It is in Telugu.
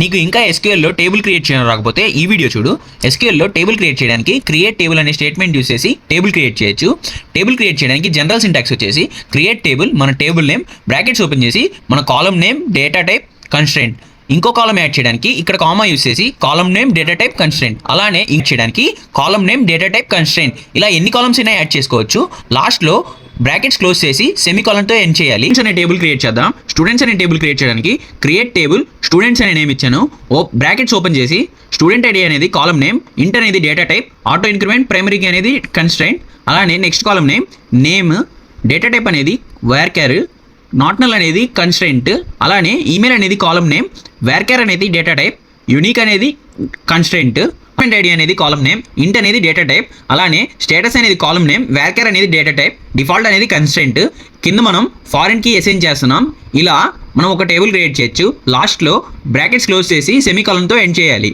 నీకు ఇంకా ఎస్క్యూఎల్లో టేబుల్ క్రియేట్ చేయడం రాకపోతే ఈ వీడియో చూడు. ఎస్క్యూఎల్లో టేబుల్ క్రియేట్ చేయడానికి క్రియేట్ టేబుల్ అనే స్టేట్మెంట్ యూస్ చేసి టేబుల్ క్రియేట్ చేయొచ్చు. టేబుల్ క్రియేట్ చేయడానికి జనరల్ సింటాక్స్ వచ్చేసి క్రియేట్ టేబుల్, మన టేబుల్ నేమ్, బ్రాకెట్స్ ఓపెన్ చేసి మన column name, data type, constraint. ఇంకో కాలం యాడ్ చేయడానికి ఇక్కడ కామా యూస్ చేసి column name, data type, constraint. అలానే ఇంక్ చేయడానికి column name, data type, constraint. ఇలా ఎన్ని కాలమ్స్ అయినా యాడ్ చేసుకోవచ్చు. లాస్ట్లో బ్రాకెట్స్ క్లోజ్ చేసి సెమీకాలన్తో ఎండ్ చేయాలి. స్టూడెంట్స్ అనే టేబుల్ క్రియేట్ చేద్దాం. స్టూడెంట్స్ అనే టేబుల్ క్రియేట్ చేయడానికి క్రియేట్ టేబుల్, స్టూడెంట్స్ అనే నేమ్ ఇచ్చాను. బ్రాకెట్స్ ఓపెన్ చేసి స్టూడెంట్ ఐడి అనేది కాలమ్ నేమ్, ఇంట్ అనేది data type, auto increment, primary key అనేది కన్స్ట్రెంట్. అలానే next column name, data type అనేది varchar, నాట్ నల్ అనేది కన్స్ట్రెంట్. అలానే ఈమెయిల్ అనేది కాలమ్ నేమ్, varchar అనేది డేటా టైప్, యూనిక్ అనేది కన్స్ట్రెంట్, ఐడి అనేది కాలమ్ నేమ్, ఇంట్ అనేది డేటా టైప్. అలానే స్టేటస్ అనేది కాలమ్ నేమ్, varchar అనేది డేటా టైప్, డిఫాల్ట్ అనేది కన్స్ట్రెంట్. కింద మనం ఫారెన్ కీ అసైన్ చేస్తున్నాం. ఇలా మనం ఒక టేబుల్ క్రియేట్ చేయొచ్చు. లాస్ట్లో బ్రాకెట్స్ క్లోజ్ చేసి సెమీకాలన్తో ఎండ్ చేయాలి.